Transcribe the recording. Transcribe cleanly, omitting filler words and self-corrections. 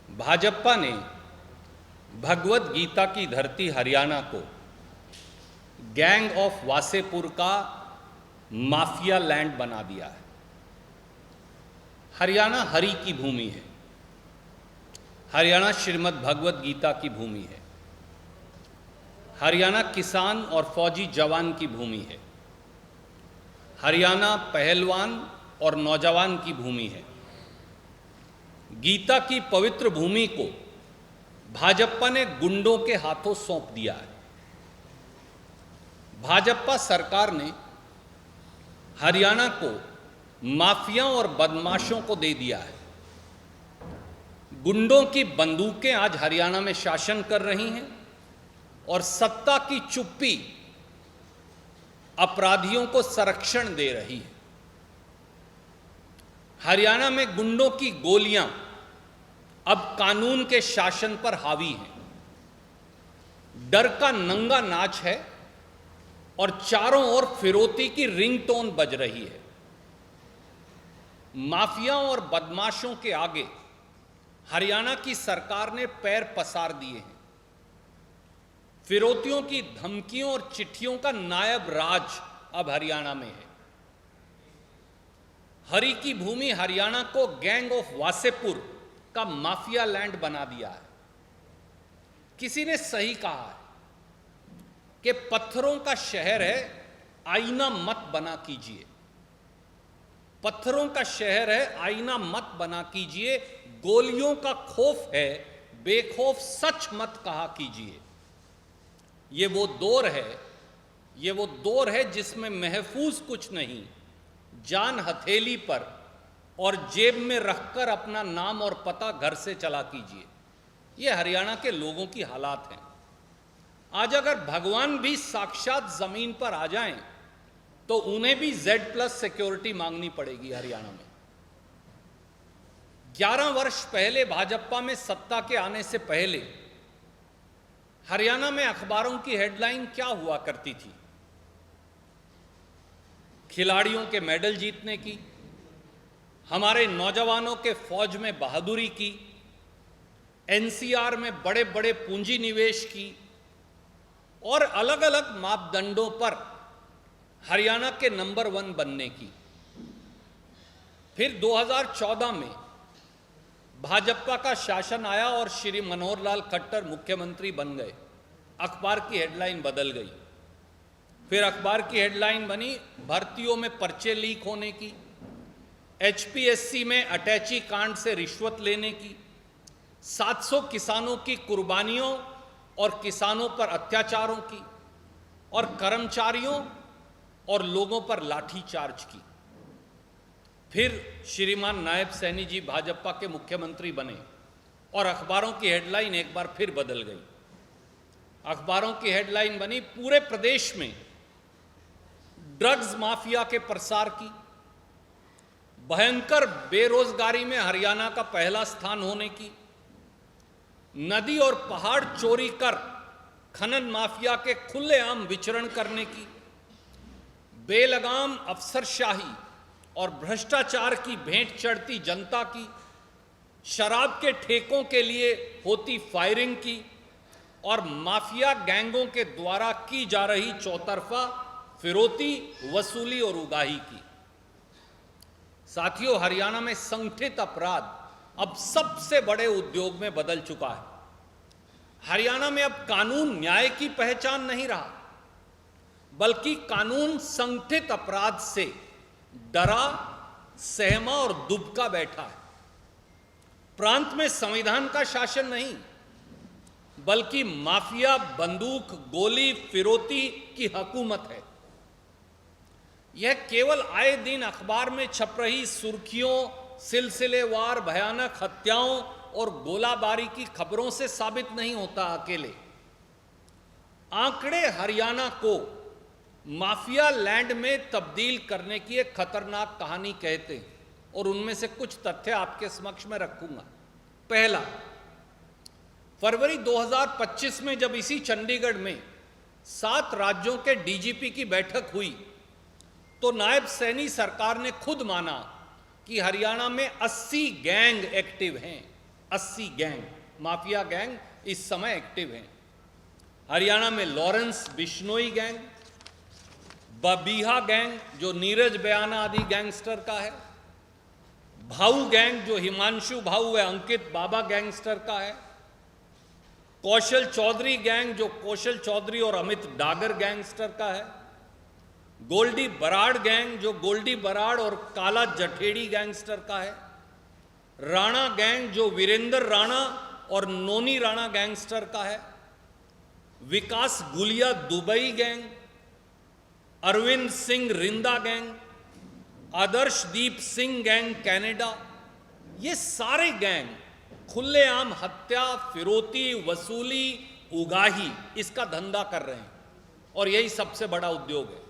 भाजपा ने भगवत गीता की धरती हरियाणा को गैंग ऑफ वासेपुर का माफिया लैंड बना दिया है। हरियाणा हरि की भूमि है। हरियाणा श्रीमद् भगवत गीता की भूमि है। हरियाणा किसान और फौजी जवान की भूमि है। हरियाणा पहलवान और नौजवान की भूमि है। गीता की पवित्र भूमि को भाजपा ने गुंडों के हाथों सौंप दिया है। भाजपा सरकार ने हरियाणा को माफियाओं और बदमाशों को दे दिया है। गुंडों की बंदूकें आज हरियाणा में शासन कर रही हैं और सत्ता की चुप्पी अपराधियों को संरक्षण दे रही है। हरियाणा में गुंडों की गोलियां अब कानून के शासन पर हावी हैं। डर का नंगा नाच है और चारों ओर फिरौती की रिंगटोन बज रही है। माफियाओं और बदमाशों के आगे हरियाणा की सरकार ने पैर पसार दिए हैं। फिरौतियों की धमकियों और चिट्ठियों का नायब राज अब हरियाणा में है। हरि की भूमि हरियाणा को गैंग ऑफ वासेपुर का माफिया लैंड बना दिया है। किसी ने सही कहा है कि पत्थरों का शहर है, आईना मत बना कीजिए। पत्थरों का शहर है, आईना मत बना कीजिए। गोलियों का खौफ है, बेखौफ सच मत कहा कीजिए। ये वो दौर है जिसमें महफूज कुछ नहीं, जान हथेली पर और जेब में रखकर अपना नाम और पता घर से चला कीजिए। ये हरियाणा के लोगों की हालात हैं। आज अगर भगवान भी साक्षात जमीन पर आ जाएं तो उन्हें भी Z+ सिक्योरिटी मांगनी पड़ेगी हरियाणा में। 11 वर्ष पहले भाजपा में सत्ता के आने से पहले हरियाणा में अखबारों की हेडलाइन क्या हुआ करती थी? खिलाड़ियों के मेडल जीतने की, हमारे नौजवानों के फौज में बहादुरी की, NCR में बड़े बड़े पूंजी निवेश की और अलग अलग मापदंडों पर हरियाणा के नंबर 1 बनने की। फिर 2014 में भाजपा का शासन आया और श्री मनोहर लाल खट्टर मुख्यमंत्री बन गए। अखबार की हेडलाइन बदल गई। फिर अखबार की हेडलाइन बनी भर्तियों में पर्चे लीक होने की, HPSC में अटैची कांड से रिश्वत लेने की, 700 किसानों की कुर्बानियों और किसानों पर अत्याचारों की और कर्मचारियों और लोगों पर लाठीचार्ज की। फिर श्रीमान नायब सैनी जी भाजपा के मुख्यमंत्री बने और अखबारों की हेडलाइन एक बार फिर बदल गई। अखबारों की हेडलाइन बनी पूरे प्रदेश में ड्रग्स माफिया के प्रसार की, भयंकर बेरोजगारी में हरियाणा का पहला स्थान होने की, नदी और पहाड़ चोरी कर खनन माफिया के खुलेआम विचरण करने की, बेलगाम अफसरशाही और भ्रष्टाचार की भेंट चढ़ती जनता की, शराब के ठेकों के लिए होती फायरिंग की और माफिया गैंगों के द्वारा की जा रही चौतरफा फिरौती, वसूली और उगाही की। साथियों, हरियाणा में संगठित अपराध अब सबसे बड़े उद्योग में बदल चुका है। हरियाणा में अब कानून न्याय की पहचान नहीं रहा, बल्कि कानून संगठित अपराध से डरा, सहमा और दुबका बैठा है। प्रांत में संविधान का शासन नहीं, बल्कि माफिया, बंदूक, गोली, फिरौती की हुकूमत है। यह केवल आए दिन अखबार में छप रही सुर्खियों, सिलसिलेवार भयानक हत्याओं और गोलाबारी की खबरों से साबित नहीं होता अकेले। आंकड़े हरियाणा को माफिया लैंड में तब्दील करने की एक खतरनाक कहानी कहते हैं और उनमें से कुछ तथ्य आपके समक्ष में रखूंगा। पहला, फरवरी 2025 में जब इसी चंडीगढ़ में 7 राज्यों के DGP की बैठक हुई तो नायब सैनी सरकार ने खुद माना कि हरियाणा में 80 गैंग एक्टिव हैं। 80 गैंग, माफिया गैंग इस समय एक्टिव हैं। हरियाणा में लॉरेंस बिश्नोई गैंग, बबीहा गैंग जो नीरज बयाना आदि गैंगस्टर का है, भाऊ गैंग जो हिमांशु भाऊ है अंकित बाबा गैंगस्टर का है, कौशल चौधरी गैंग जो कौशल चौधरी और अमित डागर गैंगस्टर का है, गोल्डी बराड़ गैंग जो गोल्डी बराड़ और काला जठेड़ी गैंगस्टर का है, राणा गैंग जो वीरेंद्र राणा और नोनी राणा गैंगस्टर का है, Vikas Gulia Dubai gang, Arvind Singh Rinda gang, Adarshdeep Singh gang Canada, ये सारे गैंग खुलेआम हत्या, फिरौती, वसूली, उगाही इसका धंधा कर रहे हैं और यही सबसे बड़ा उद्योग है।